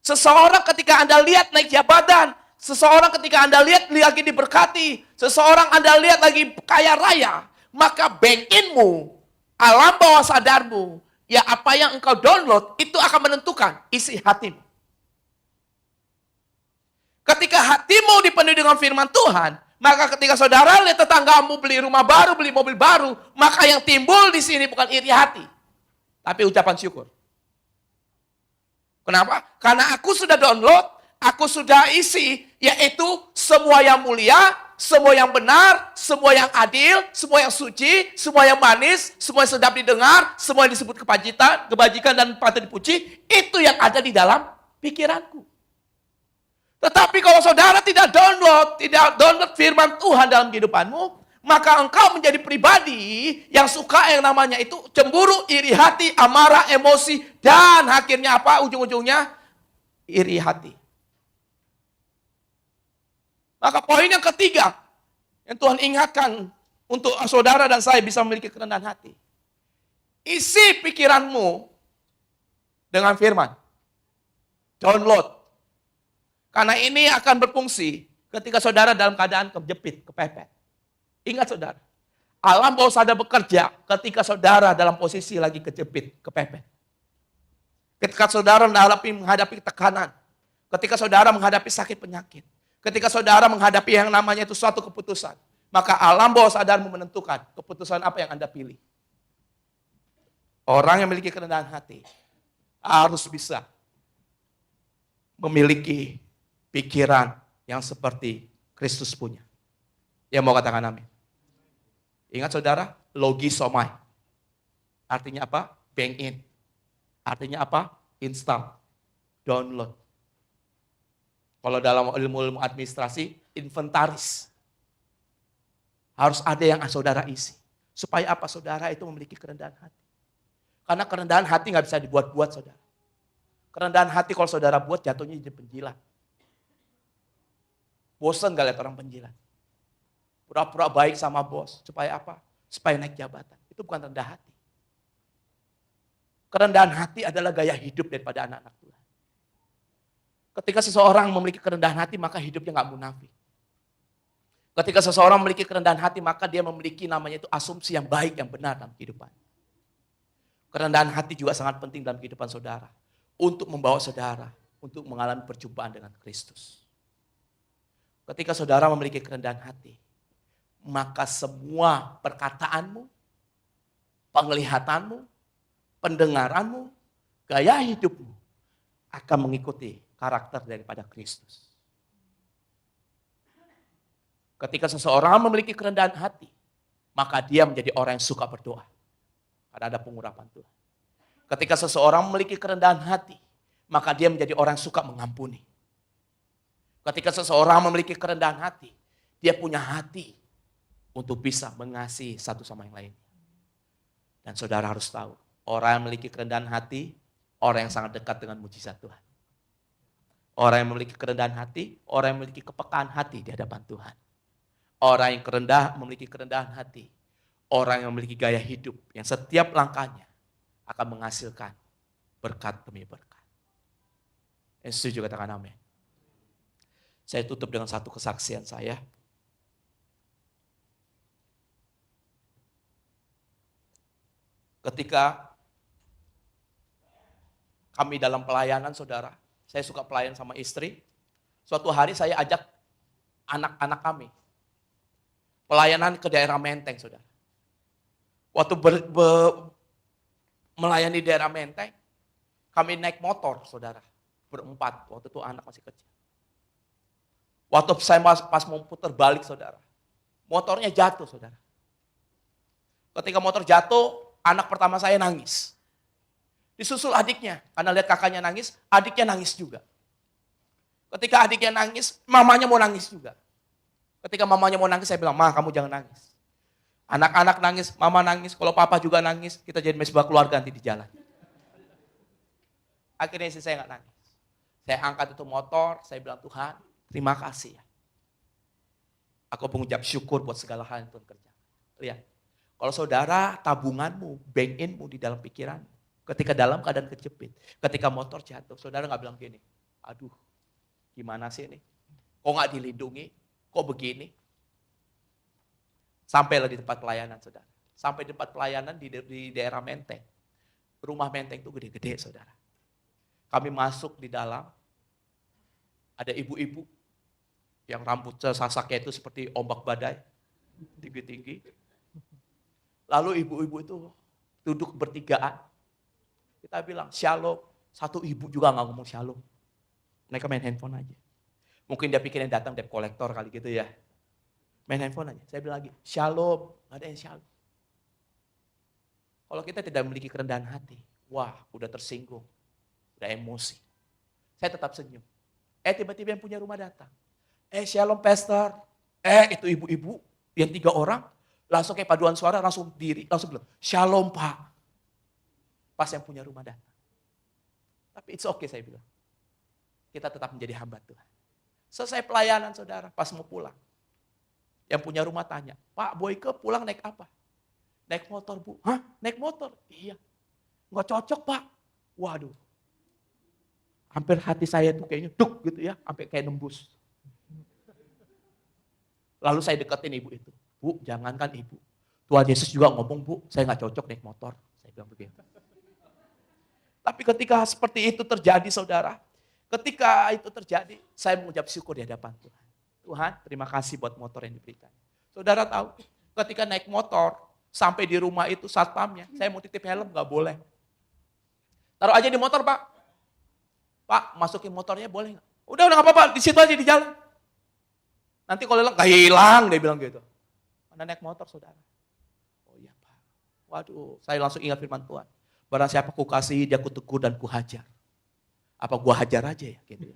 Seseorang ketika Anda lihat naik jabatan, seseorang ketika Anda lihat lagi diberkati, seseorang Anda lihat lagi kaya raya, maka bank in-mu, alam bawah sadarmu, ya apa yang engkau download, itu akan menentukan isi hatimu. Ketika hatimu dipenuhi dengan firman Tuhan, maka ketika saudara lihat tetanggamu beli rumah baru, beli mobil baru, maka yang timbul di sini bukan iri hati, tapi ucapan syukur. Kenapa? Karena aku sudah download, aku sudah isi, yaitu semua yang mulia, semua yang benar, semua yang adil, semua yang suci, semua yang manis, semua yang sedap didengar, semua yang disebut kebajikan dan patut dipuji, itu yang ada di dalam pikiranku. Tetapi kalau saudara tidak download firman Tuhan dalam kehidupanmu, maka engkau menjadi pribadi yang suka yang namanya itu cemburu, iri hati, amarah, emosi, dan akhirnya apa? Ujung-ujungnya iri hati. Maka poin yang ketiga, Yang Tuhan ingatkan untuk saudara dan saya bisa memiliki kerendahan hati. Isi pikiranmu dengan firman. Download. Karena ini akan berfungsi ketika saudara dalam keadaan kejepit, kepepet. Ingat saudara, alam bawah sadar bekerja ketika saudara dalam posisi lagi kejepit, kepepet. Ketika saudara menghadapi tekanan, ketika saudara menghadapi sakit penyakit, ketika saudara menghadapi yang namanya itu suatu keputusan, maka alam bawah sadarmu menentukan keputusan apa yang Anda pilih. Orang yang memiliki kerendahan hati harus bisa memiliki pikiran yang seperti Kristus punya. Yang mau katakan amin. Ingat saudara, logisomai. Artinya apa? Bank in. Artinya apa? Install. Download. Kalau dalam ilmu administrasi, inventaris. Harus ada yang saudara isi. Supaya apa? Saudara itu memiliki kerendahan hati. Karena kerendahan hati nggak bisa dibuat-buat saudara. Kerendahan hati kalau saudara buat jatuhnya jadi penjilat. Bosan gak lihat orang penjilat. Pura-pura baik sama bos. Supaya apa? Supaya naik jabatan. Itu bukan rendah hati. Kerendahan hati adalah gaya hidup daripada anak-anak Tuhan. Ketika seseorang memiliki kerendahan hati, maka hidupnya gak munafik. Ketika seseorang memiliki kerendahan hati, maka dia memiliki namanya itu asumsi yang baik, yang benar dalam kehidupan. Kerendahan hati juga sangat penting dalam kehidupan saudara. Untuk membawa saudara, untuk mengalami perjumpaan dengan Kristus. Ketika saudara memiliki kerendahan hati, maka semua perkataanmu, penglihatanmu, pendengaranmu, gaya hidupmu akan mengikuti karakter daripada Kristus. Ketika seseorang memiliki kerendahan hati, maka dia menjadi orang yang suka berdoa. Karena ada pengurapan Tuhan. Ketika seseorang memiliki kerendahan hati, maka dia menjadi orang yang suka mengampuni. Ketika seseorang memiliki kerendahan hati, dia punya hati untuk bisa mengasihi satu sama yang lain. Dan saudara harus tahu, orang yang memiliki kerendahan hati, orang yang sangat dekat dengan mujizat Tuhan. Orang yang memiliki kerendahan hati, orang yang memiliki kepekaan hati di hadapan Tuhan. Orang yang memiliki kerendahan hati, orang yang memiliki gaya hidup yang setiap langkahnya akan menghasilkan berkat demi berkat. Yang setuju katakan amin. Saya tutup dengan satu kesaksian saya. Ketika kami dalam pelayanan saudara, saya suka pelayan sama istri. Suatu hari saya ajak anak-anak kami pelayanan ke daerah Menteng saudara. Waktu melayani daerah Menteng, kami naik motor saudara, berempat, waktu itu anak masih kecil. Waktu saya pas mau putar balik saudara, motornya jatuh saudara. Ketika motor jatuh, anak pertama saya nangis. Disusul adiknya, karena lihat kakaknya nangis, adiknya nangis juga. Ketika adiknya nangis, mamanya mau nangis juga. Ketika mamanya mau nangis, saya bilang, "Ma, kamu jangan nangis." Anak-anak nangis, mama nangis, kalau papa juga nangis, kita jadi sebuah keluarga nanti di jalan. Akhirnya istri saya nggak nangis. Saya angkat itu motor, saya bilang, "Tuhan, terima kasih ya. Aku mengucap syukur buat segala hal yang Tuhan kerjakan." Lihat, kalau saudara tabunganmu, bank inmu di dalam pikiran, ketika dalam keadaan kejepit, ketika motor jatuh, saudara nggak bilang gini, "Aduh, gimana sih ini? Kok nggak dilindungi? Kok begini?" Sampailah di tempat pelayanan, saudara. Sampai di tempat pelayanan di daerah Menteng. Rumah Menteng itu gede-gede, saudara. Kami masuk di dalam, ada ibu-ibu yang rambutnya sasaknya itu seperti ombak badai, tinggi-tinggi. Lalu ibu-ibu itu duduk bertigaan. Kita bilang, "Shalom." Satu ibu juga nggak ngomong shalom. Mereka main handphone aja. Mungkin dia pikir yang datang debt collector kali gitu ya. Main handphone aja. Saya bilang lagi, "Shalom." Nggak ada yang shalom. Kalau kita tidak memiliki kerendahan hati, wah udah tersinggung, udah emosi. Saya tetap senyum. Tiba-tiba yang punya rumah datang. "Shalom pastor." Itu ibu-ibu yang 3 orang, langsung kayak paduan suara, langsung langsung bilang, "Shalom Pak." Pas yang punya rumah datang. Tapi it's okay saya bilang. Kita tetap menjadi hamba Tuhan. Selesai pelayanan saudara, pas mau pulang. Yang punya rumah tanya, Pak Boyke pulang naik apa? Naik motor, Bu. Hah? Naik motor? Iya. Nggak cocok, Pak. Waduh. Hampir hati saya tuh kayaknya duk gitu ya, sampai kayak nembus. Lalu saya deketin ibu itu. Bu, jangankan ibu. Tuhan Yesus juga ngomong, Bu, saya nggak cocok naik motor. Saya bilang begitu. Tapi ketika seperti itu terjadi, saudara, ketika itu terjadi, saya mengucap syukur di hadapan Tuhan. Tuhan, terima kasih buat motor yang diberikan. Saudara tahu, ketika naik motor, sampai di rumah itu satpamnya, saya mau titip helm, nggak boleh. Taruh aja di motor, Pak. Pak, masukin motornya boleh nggak? Udah nggak apa-apa, di situ aja di jalan. Nanti kalau hilang, nggak hilang, dia bilang gitu. Mana naik motor, saudara? Oh iya, Pak. Waduh, saya langsung ingat firman Tuhan. Barang siapa ku kasihi, dia ku tegur dan ku hajar. Apa gua hajar aja ya? Gitu.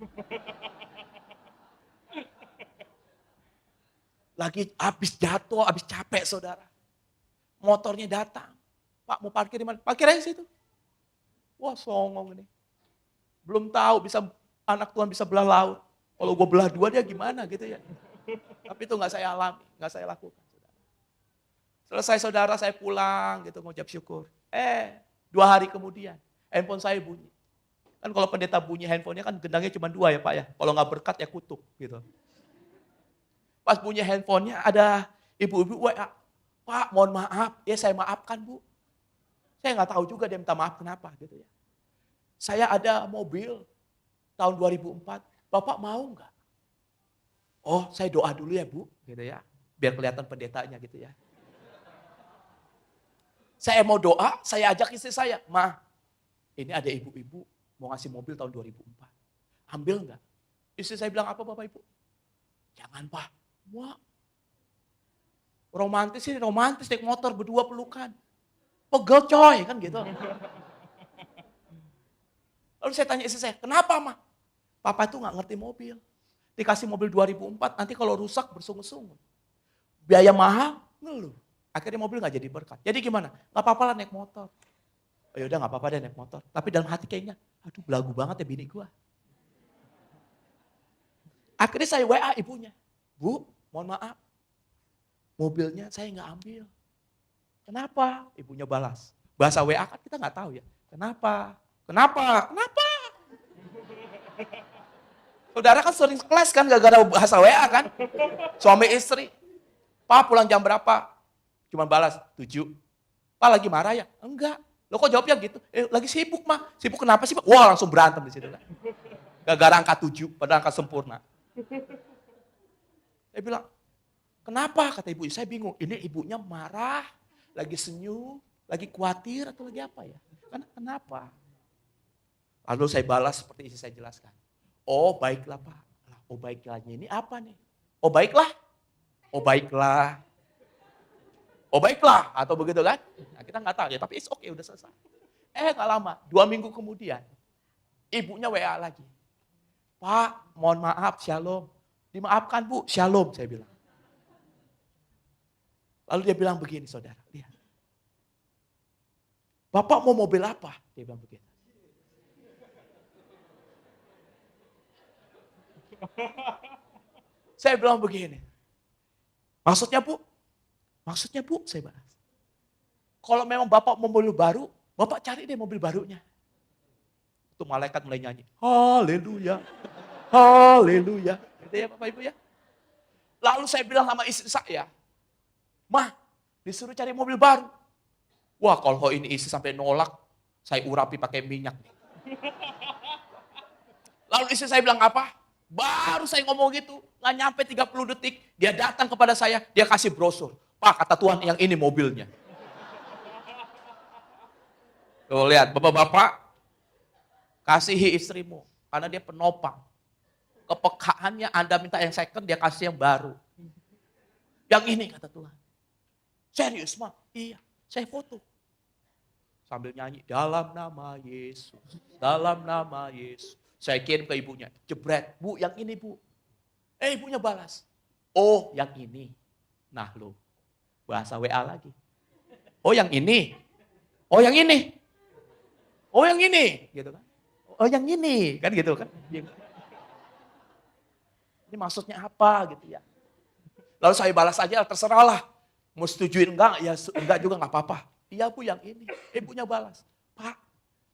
Lagi habis jatuh, habis capek, saudara. Motornya datang. Pak, mau parkir di mana? Parkir aja situ. Wah, songong ini. Belum tahu bisa anak Tuhan bisa belah laut. Kalau gue belah dua dia gimana gitu ya. Tapi itu nggak saya alami, nggak saya lakukan. Saudara. Selesai saudara saya pulang gitu ngucap syukur. 2 hari kemudian handphone saya bunyi. Kan kalau pendeta bunyi handphonenya kan gendangnya cuma 2 ya Pak ya. Kalau nggak berkat ya kutuk gitu. Pas bunyi handphonenya ada ibu-ibu WA. Pak mohon maaf, ya saya maafkan Bu. Saya nggak tahu juga dia minta maaf kenapa gitu ya. Saya ada mobil tahun 2004, Bapak mau nggak? Oh, saya doa dulu ya Bu, gitu ya. Biar kelihatan pendetanya gitu ya. Saya mau doa, saya ajak istri saya, Ma, ini ada ibu-ibu mau ngasih mobil tahun 2004. Ambil nggak? Istri saya bilang apa Bapak Ibu? Jangan Pak, wah. Romantis sih, romantis naik motor berdua pelukan. Pegel coy, kan gitu. Lalu saya tanya istri saya, kenapa Ma? Papa itu nggak ngerti mobil. Dikasih mobil 2004, nanti kalau rusak bersungut-sungut. Biaya mahal, ngeluh. Akhirnya mobil nggak jadi berkat. Jadi gimana? Nggak apa-apa lah naik motor. Oh yaudah nggak apa-apa deh naik motor. Tapi dalam hati kayaknya, aduh belagu banget ya bini gua. Akhirnya saya WA ibunya. Bu, mohon maaf. Mobilnya saya nggak ambil. Kenapa? Ibunya balas. Bahasa WA kan kita nggak tahu ya. Kenapa? Kenapa? Kenapa? Saudara kan sering kelas kan gara-gara bahasa WA kan. Suami istri. Pak pulang jam berapa? Cuman balas 7. Pak lagi marah ya? Enggak. Lo kok jawabnya gitu? Lagi sibuk mah. Sibuk kenapa sih? Wah langsung berantem di situ kan. Gara-gara angka 7 padahal angka sempurna. Saya bilang, kenapa? Kata ibu, saya bingung. Ini ibunya marah, lagi senyum, lagi khawatir atau lagi apa ya? Kenapa? Lalu saya balas seperti isi saya jelaskan. Oh baiklah Pak. Oh baiklahnya ini apa nih? Oh baiklah. Oh baiklah. Oh baiklah. Atau begitu kan? Nah, kita nggak tahu ya, tapi it's okay, udah selesai. Nggak lama, 2 minggu kemudian, ibunya WA lagi. Pak, mohon maaf, shalom. Dimaafkan Bu, shalom, saya bilang. Lalu dia bilang begini, saudara. Lihat. Bapak mau mobil apa? Dia bilang begitu. Saya bilang begini. Maksudnya Bu? Maksudnya Bu, saya bahas. Kalau memang Bapak mau mobil baru, Bapak cari deh mobil barunya. Itu malaikat mulai nyanyi. Haleluya. Haleluya. Gitu ya Bapak Ibu ya. Lalu saya bilang sama istri saya. Mah, disuruh cari mobil baru. Wah kalau ini istri sampai nolak, saya urapi pakai minyak. Lalu istri saya bilang apa? Baru saya ngomong gitu, nggak nyampe 30 detik, dia datang kepada saya, dia kasih brosur. Pak, kata Tuhan yang ini mobilnya. Tuh lihat, bapak-bapak, kasihi istrimu, karena dia penopang. Kepekaannya Anda minta yang second, dia kasih yang baru. Yang ini kata Tuhan. Serius mah? Iya, saya foto. Sambil nyanyi, dalam nama Yesus, dalam nama Yesus. Saya kirim ke ibunya, jebret, Bu yang ini Bu. Ibunya balas, oh yang ini. Nah lo, bahasa WA lagi. Oh yang ini, oh yang ini, oh yang ini, gitu kan. Oh yang ini, kan gitu kan. Ini maksudnya apa gitu ya. Lalu saya balas aja, terserahlah. Mau setujuin enggak, ya enggak juga enggak apa-apa. Iya Bu yang ini. Ibunya balas, Pak,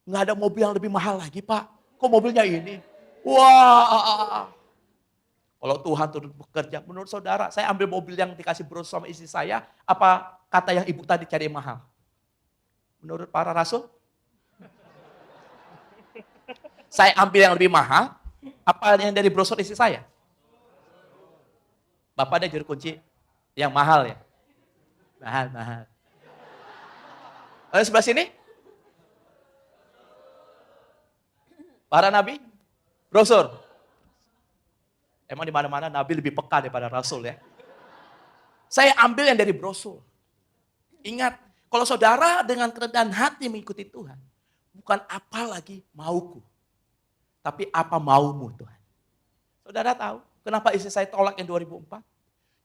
enggak ada mobil yang lebih mahal lagi Pak. Kok mobilnya ini? Wah, kalau Tuhan turut bekerja, menurut saudara, saya ambil mobil yang dikasih bro sama istri saya, apa kata yang ibu tadi cari yang mahal? Menurut para rasul? Saya ambil yang lebih mahal, apa yang dari brosur istri saya? Bapak ada juru kunci yang mahal ya? Mahal. Lalu sebelah sini? Para nabi? Brosur? Emang di mana-mana nabi lebih peka daripada rasul ya? Saya ambil yang dari brosur. Ingat, kalau saudara dengan kerendahan hati mengikuti Tuhan, bukan apa lagi mauku, tapi apa maumu Tuhan. Saudara tahu kenapa istri saya tolak yang 2004?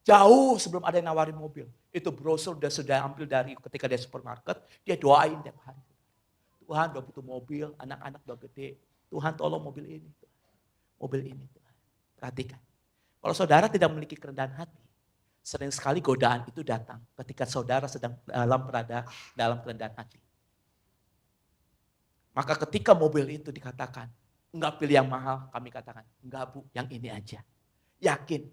Jauh sebelum ada yang nawarin mobil. Itu brosur sudah ambil dari ketika dia supermarket, dia doain tiap hari. Tuhan udah butuh mobil, anak-anak udah gede. Tuhan tolong mobil ini. Mobil ini Tuhan. Perhatikan. Kalau saudara tidak memiliki kerendahan hati, sering sekali godaan itu datang ketika saudara sedang berada dalam kerendahan hati. Maka ketika mobil itu dikatakan, enggak pilih yang mahal, kami katakan, enggak Bu, yang ini aja. Yakin.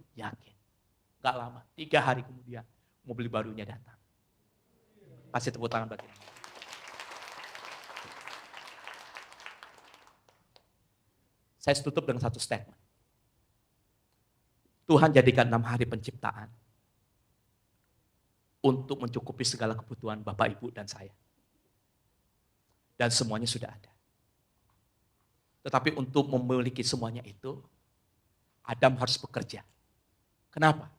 Enggak lama, 3 hari kemudian mobil barunya datang. Kasih tepuk tangan bagi dia. Saya tutup dengan satu statement. Tuhan jadikan 6 hari penciptaan untuk mencukupi segala kebutuhan Bapak, Ibu, dan saya. Dan semuanya sudah ada. Tetapi untuk memiliki semuanya itu, Adam harus bekerja. Kenapa?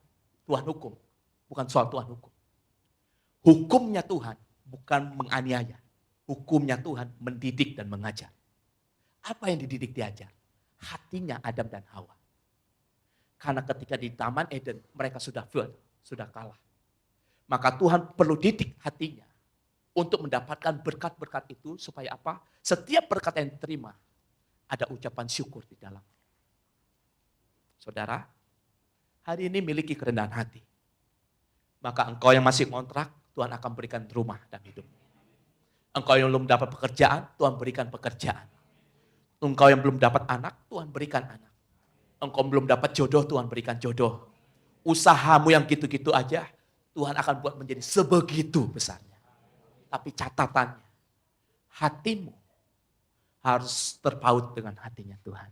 Tuhan hukum, bukan soal Tuhan hukum. Hukumnya Tuhan bukan menganiaya. Hukumnya Tuhan mendidik dan mengajar. Apa yang dididik diajar? Hatinya Adam dan Hawa. Karena ketika di Taman Eden mereka sudah fail, sudah kalah. Maka Tuhan perlu didik hatinya untuk mendapatkan berkat-berkat itu supaya apa? Setiap berkat yang diterima ada ucapan syukur di dalamnya. Saudara, hari ini miliki kerendahan hati. Maka engkau yang masih kontrak, Tuhan akan berikan rumah dan hidup. Engkau yang belum dapat pekerjaan, Tuhan berikan pekerjaan. Engkau yang belum dapat anak, Tuhan berikan anak. Engkau belum dapat jodoh, Tuhan berikan jodoh. Usahamu yang gitu-gitu aja, Tuhan akan buat menjadi sebegitu besarnya. Tapi catatannya, hatimu harus terpaut dengan hatinya Tuhan.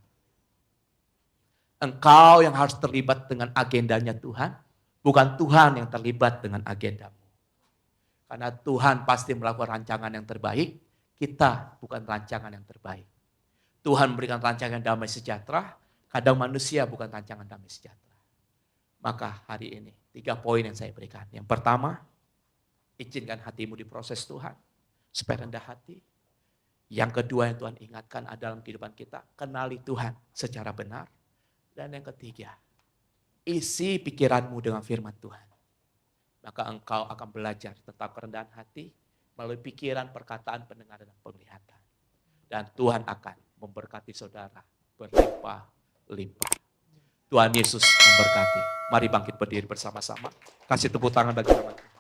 Engkau yang harus terlibat dengan agendanya Tuhan, bukan Tuhan yang terlibat dengan agendamu. Karena Tuhan pasti melakukan rancangan yang terbaik, kita bukan rancangan yang terbaik. Tuhan memberikan rancangan damai sejahtera, kadang manusia bukan rancangan damai sejahtera. Maka hari ini 3 poin yang saya berikan. Yang pertama, izinkan hatimu diproses Tuhan, supaya rendah hati. Yang kedua yang Tuhan ingatkan adalah dalam kehidupan kita, kenali Tuhan secara benar. Dan yang ketiga, isi pikiranmu dengan firman Tuhan. Maka engkau akan belajar tentang kerendahan hati melalui pikiran, perkataan, pendengaran, dan penglihatan. Dan Tuhan akan memberkati saudara berlimpah-limpah. Tuhan Yesus memberkati. Mari bangkit berdiri bersama-sama. Kasih tepuk tangan bagi nama Tuhan.